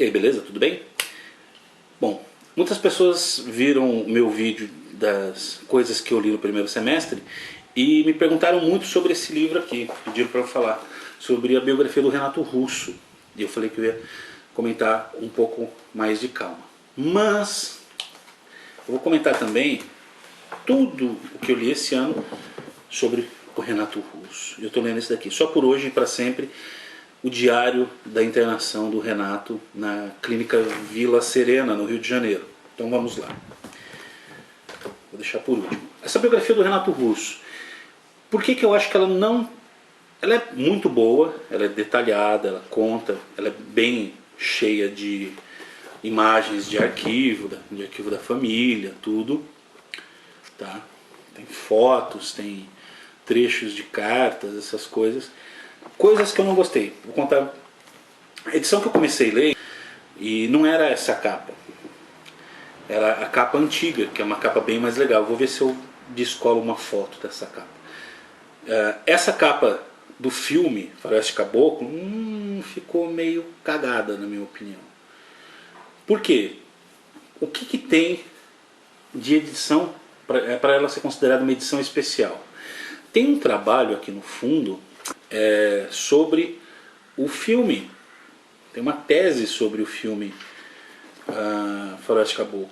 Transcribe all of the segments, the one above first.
E aí, beleza? Tudo bem? Bom, muitas pessoas viram o meu vídeo das coisas que eu li no primeiro semestre e me perguntaram muito sobre esse livro aqui. Pediram para eu falar sobre a biografia do Renato Russo. E eu falei que eu ia comentar um pouco mais de calma. Mas eu vou comentar também tudo o que eu li esse ano sobre o Renato Russo. Eu estou lendo esse daqui, Só por Hoje e para Sempre, o diário da internação do Renato na clínica Vila Serena, no Rio de Janeiro. Então vamos lá. Vou deixar por último. Essa biografia do Renato Russo, por que eu acho que ela não... Ela é muito boa, ela é detalhada, ela conta, ela é bem cheia de imagens de arquivo da família, tudo. Tá? Tem fotos, tem trechos de cartas, essas coisas. Coisas que eu não gostei. Vou contar. A edição que eu comecei a ler, e não era essa capa. Era a capa antiga, que é uma capa bem mais legal. Vou ver se eu descolo uma foto dessa capa. Essa capa do filme, Faroeste Caboclo, ficou meio cagada, na minha opinião. Por quê? O que tem de edição para ela ser considerada uma edição especial? Tem um trabalho aqui no fundo sobre o filme. Tem uma tese sobre o filme Faroeste Caboclo,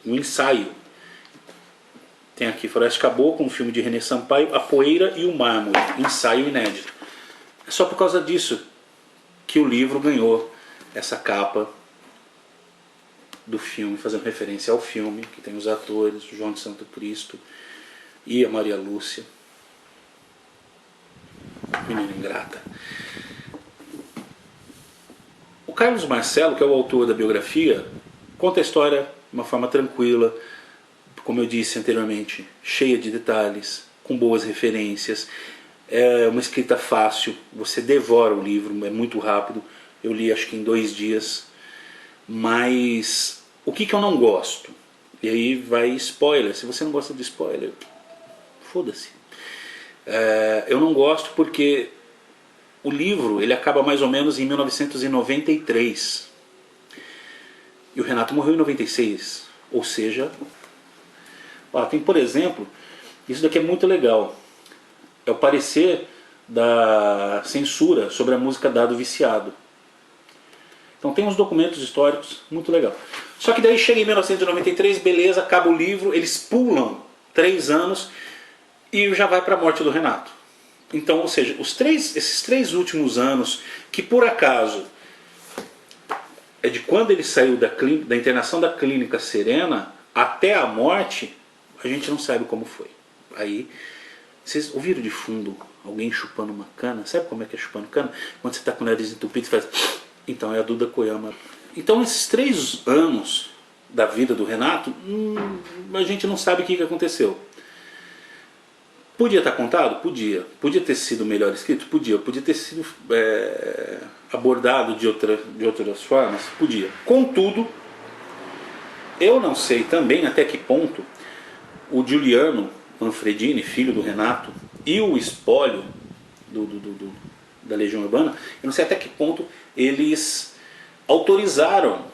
um ensaio. Tem aqui Faroeste Caboclo, um filme de René Sampaio, A Poeira e o Mármore, ensaio inédito. É só por causa disso que o livro ganhou essa capa do filme, fazendo referência ao filme, que tem os atores, o João de Santo Cristo e a Maria Lúcia. Menina ingrata. O Carlos Marcello, que é o autor da biografia, conta a história de uma forma tranquila, como eu disse anteriormente, cheia de detalhes, com boas referências. É uma escrita fácil, você devora o livro, é muito rápido. Eu li acho que em 2 dias. Mas o que eu não gosto? E aí vai spoiler. Se você não gosta de spoiler, foda-se. Eu não gosto porque o livro ele acaba mais ou menos em 1993 e o Renato morreu em 96, ou seja, tem, por exemplo, isso daqui é muito legal, é o parecer da censura sobre a música Dado Viciado. Então tem uns documentos históricos muito legal. Só que daí chega em 1993, beleza, acaba o livro, eles pulam 3 anos e já vai para a morte do Renato. Então, ou seja, esses 3 últimos anos, que por acaso é de quando ele saiu da internação da Clínica Serena até a morte, a gente não sabe como foi. Aí, vocês ouviram de fundo alguém chupando uma cana? Sabe como é que é chupando cana? Quando você está com o nariz entupido, você faz... Então é a Duda Koyama. Então esses 3 anos da vida do Renato, a gente não sabe o que aconteceu. Podia estar contado? Podia. Podia ter sido melhor escrito? Podia. Podia ter sido abordado de outras formas? Podia. Contudo, eu não sei também até que ponto o Giuliano Manfredini, filho do Renato, e o espólio da Legião Urbana, eu não sei até que ponto eles autorizaram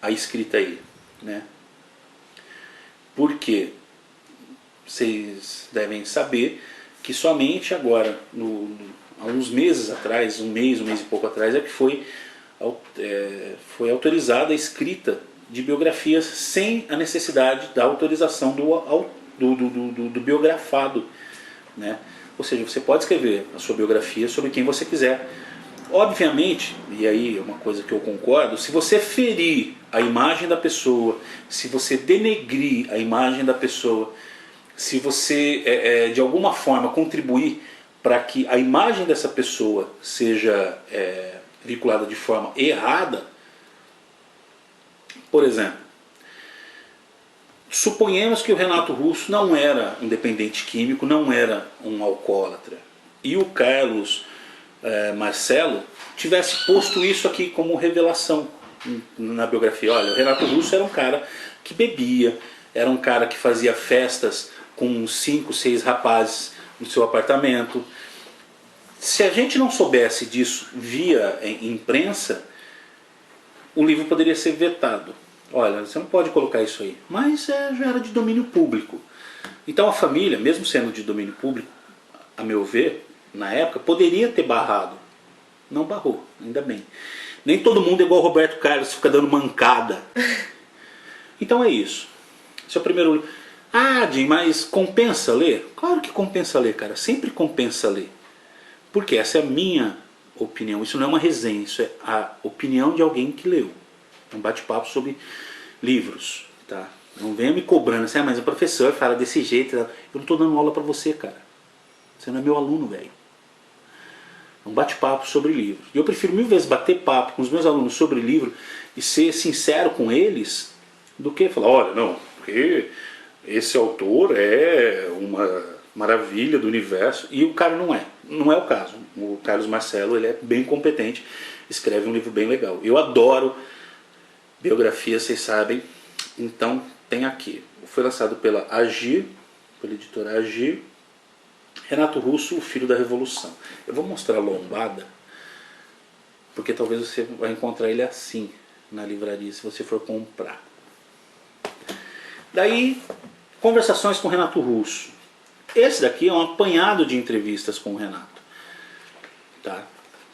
a escrita aí, né? Porque vocês devem saber que somente agora, há uns meses atrás, um mês e pouco atrás, é que foi autorizada a escrita de biografias sem a necessidade da autorização do biografado, né? Ou seja, você pode escrever a sua biografia sobre quem você quiser. Obviamente, e aí é uma coisa que eu concordo, se você ferir a imagem da pessoa, se você denegrir a imagem da pessoa, se você de alguma forma contribuir para que a imagem dessa pessoa seja vinculada de forma errada, por exemplo, suponhamos que o Renato Russo não era um dependente químico, não era um alcoólatra, e o Carlos Marcello tivesse posto isso aqui como revelação na biografia. Olha, o Renato Russo era um cara que bebia, era um cara que fazia festas com 5, 6 rapazes no seu apartamento. Se a gente não soubesse disso via imprensa, o livro poderia ser vetado. Olha, você não pode colocar isso aí. Mas já era de domínio público. Então a família, mesmo sendo de domínio público, a meu ver, na época, poderia ter barrado. Não barrou, ainda bem. Nem todo mundo é igual o Roberto Carlos, fica dando mancada. Então é isso. Esse é o primeiro livro. Ah, Jim, mas compensa ler? Claro que compensa ler, cara. Sempre compensa ler. Porque essa é a minha opinião. Isso não é uma resenha, isso é a opinião de alguém que leu. É um bate-papo sobre livros, tá? Não venha me cobrando assim, mas o professor fala desse jeito. Eu não estou dando aula para você, cara. Você não é meu aluno, velho. É um bate-papo sobre livros. E eu prefiro mil vezes bater papo com os meus alunos sobre livro e ser sincero com eles do que falar, olha, não, porque esse autor é uma maravilha do universo. E o cara não é. Não é o caso. O Carlos Marcelo, ele é bem competente, escreve um livro bem legal. Eu adoro biografia, vocês sabem. Então tem aqui. Foi lançado pela Agir, pela editora Agir. Renato Russo, o Filho da Revolução. Eu vou mostrar a lombada, porque talvez você vai encontrar ele assim na livraria, se você for comprar. Daí, conversações com Renato Russo. Esse daqui é um apanhado de entrevistas com o Renato. Tá?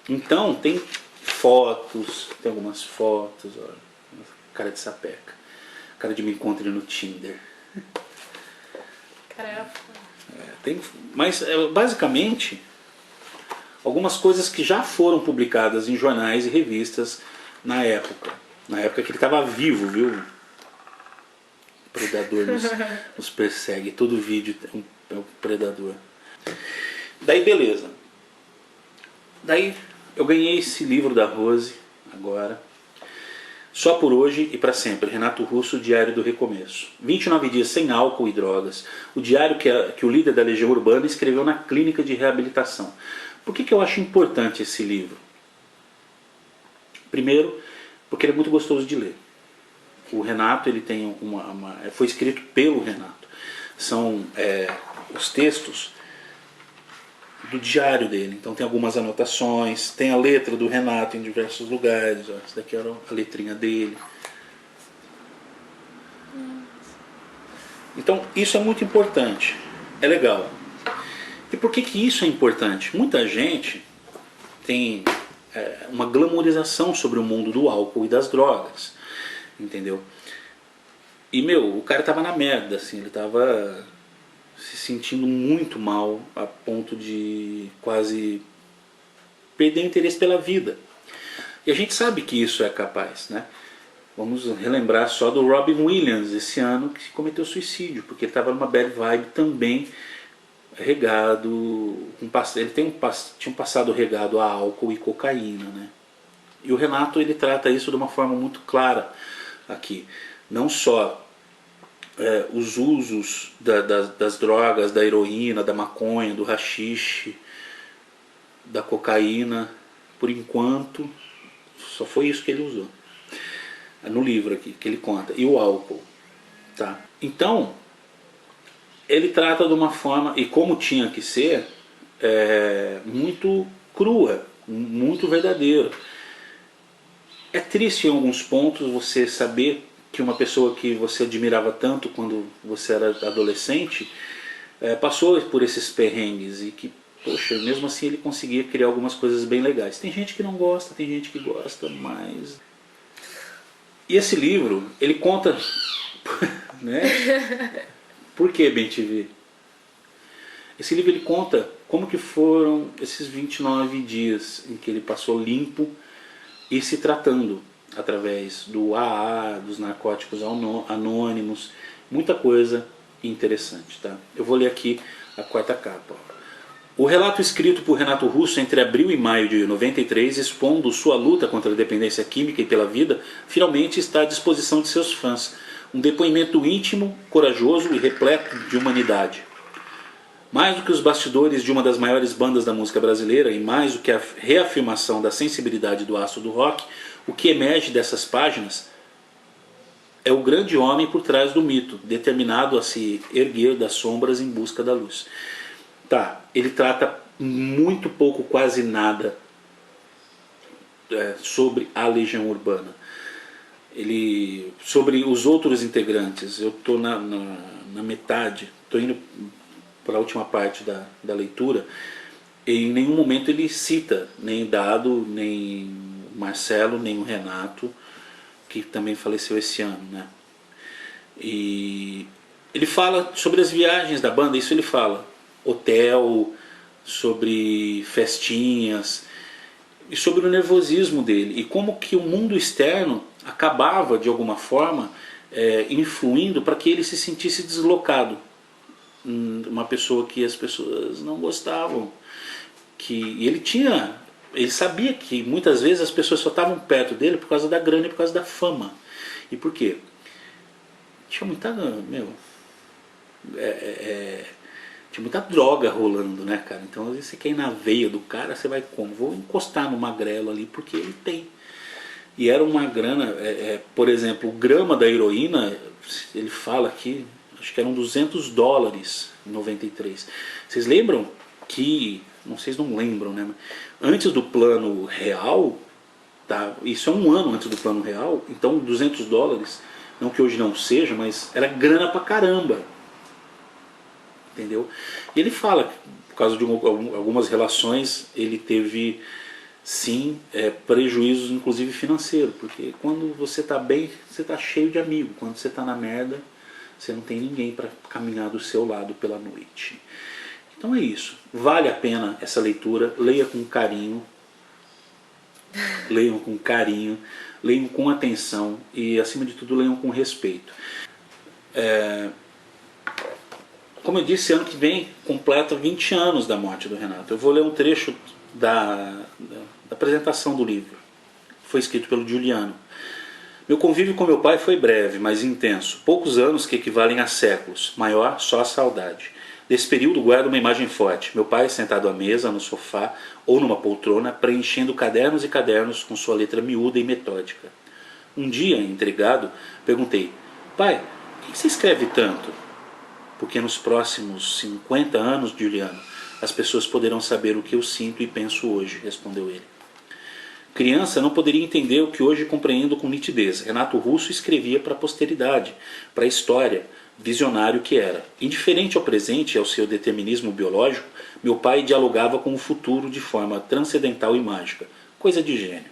Então, tem fotos, tem algumas fotos, olha, cara de sapeca. Cara de me encontre no Tinder. Caraca. Mas basicamente algumas coisas que já foram publicadas em jornais e revistas na época que ele estava vivo, viu? O predador nos persegue, todo vídeo é um predador. Daí beleza, daí eu ganhei esse livro da Rose agora. Só por hoje e para sempre. Renato Russo, Diário do Recomeço. 29 dias sem álcool e drogas. O diário que o líder da Legião Urbana escreveu na clínica de reabilitação. Por que eu acho importante esse livro? Primeiro, porque ele é muito gostoso de ler. O Renato, ele tem foi escrito pelo Renato. São os textos do diário dele. Então tem algumas anotações, tem a letra do Renato em diversos lugares. Ó. Essa daqui era a letrinha dele. Então isso é muito importante, é legal. E por que isso é importante? Muita gente tem uma glamorização sobre o mundo do álcool e das drogas, entendeu? E o cara tava na merda, assim, ele tava se sentindo muito mal a ponto de quase perder o interesse pela vida. E a gente sabe que isso é capaz, né? Vamos relembrar só do Robin Williams esse ano, que cometeu suicídio, porque ele estava numa bad vibe também, regado, ele tinha um passado regado a álcool e cocaína, né? E o Renato, ele trata isso de uma forma muito clara aqui. Não só os usos das drogas, da heroína, da maconha, do haxixe, da cocaína, por enquanto, só foi isso que ele usou. No livro aqui, que ele conta. E o álcool. Tá? Então, ele trata de uma forma, e como tinha que ser, muito crua, muito verdadeira. É triste em alguns pontos você saber que uma pessoa que você admirava tanto quando você era adolescente passou por esses perrengues e que, poxa, mesmo assim ele conseguia criar algumas coisas bem legais. Tem gente que não gosta, tem gente que gosta, mas... E esse livro, ele conta... né? Por que, BenTV? Esse livro ele conta como que foram esses 29 dias em que ele passou limpo e se tratando através do AA, dos narcóticos anônimos, muita coisa interessante. Tá? Eu vou ler aqui a quarta capa. O relato escrito por Renato Russo entre abril e maio de 93, expondo sua luta contra a dependência química e pela vida, finalmente está à disposição de seus fãs. Um depoimento íntimo, corajoso e repleto de humanidade. Mais do que os bastidores de uma das maiores bandas da música brasileira e mais do que a reafirmação da sensibilidade do astro do rock, o que emerge dessas páginas é o grande homem por trás do mito, determinado a se erguer das sombras em busca da luz. Tá, ele trata muito pouco, quase nada sobre a Legião Urbana. sobre os outros integrantes, eu estou na metade, estou indo para a última parte da leitura, e em nenhum momento ele cita nem Dado, nem o Marcelo, nem o Renato, que também faleceu esse ano, né? E ele fala sobre as viagens da banda, isso ele fala, hotel, sobre festinhas, e sobre o nervosismo dele, e como que o mundo externo acabava de alguma forma influindo para que ele se sentisse deslocado, uma pessoa que as pessoas não gostavam, e ele sabia que muitas vezes as pessoas só estavam perto dele por causa da grana e por causa da fama. E por quê? Tinha muita, tinha muita droga rolando, né, cara? Então às vezes você quer ir na veia do cara, você vai como? Vou encostar no magrelo ali porque ele tem. E era uma grana, por exemplo, o grama da heroína, ele fala aqui, acho que eram $200 em 93. Vocês lembram que, não, vocês não lembram, né? Antes do plano real, tá? Isso é um ano antes do plano real, então $200, não que hoje não seja, mas era grana pra caramba. Entendeu? E ele fala que por causa de algumas relações ele teve sim prejuízos inclusive financeiros, porque quando você está bem você está cheio de amigos, quando você está na merda você não tem ninguém para caminhar do seu lado pela noite. Então é isso, vale a pena essa leitura, leia com carinho, leiam com carinho, leiam com atenção e acima de tudo leiam com respeito. Como eu disse, ano que vem completa 20 anos da morte do Renato. Eu vou ler um trecho da apresentação do livro. Foi escrito pelo Juliano. Meu convívio com meu pai foi breve, mas intenso. Poucos anos que equivalem a séculos. Maior só a saudade. Desse período guardo uma imagem forte. Meu pai sentado à mesa, no sofá ou numa poltrona, preenchendo cadernos e cadernos com sua letra miúda e metódica. Um dia, intrigado, perguntei: pai, por que você escreve tanto? Porque nos próximos 50 anos, Juliano, as pessoas poderão saber o que eu sinto e penso hoje, respondeu ele. Criança, não poderia entender o que hoje compreendo com nitidez. Renato Russo escrevia para a posteridade, para a história, visionário que era. Indiferente ao presente e ao seu determinismo biológico, meu pai dialogava com o futuro de forma transcendental e mágica, coisa de gênio.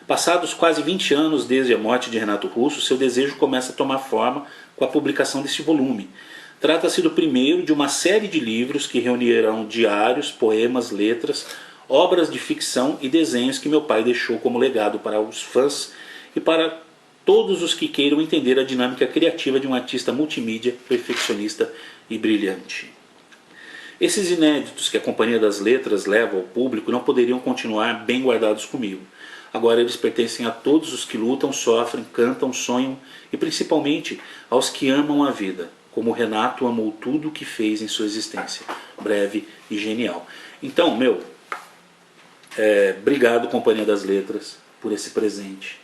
Passados quase 20 anos desde a morte de Renato Russo, seu desejo começa a tomar forma com a publicação deste volume. Trata-se do primeiro de uma série de livros que reunirão diários, poemas, letras, obras de ficção e desenhos que meu pai deixou como legado para os fãs e para todos os que queiram entender a dinâmica criativa de um artista multimídia, perfeccionista e brilhante. Esses inéditos que a Companhia das Letras leva ao público não poderiam continuar bem guardados comigo. Agora eles pertencem a todos os que lutam, sofrem, cantam, sonham e principalmente aos que amam a vida, como Renato amou tudo o que fez em sua existência, breve e genial. Então, obrigado Companhia das Letras por esse presente.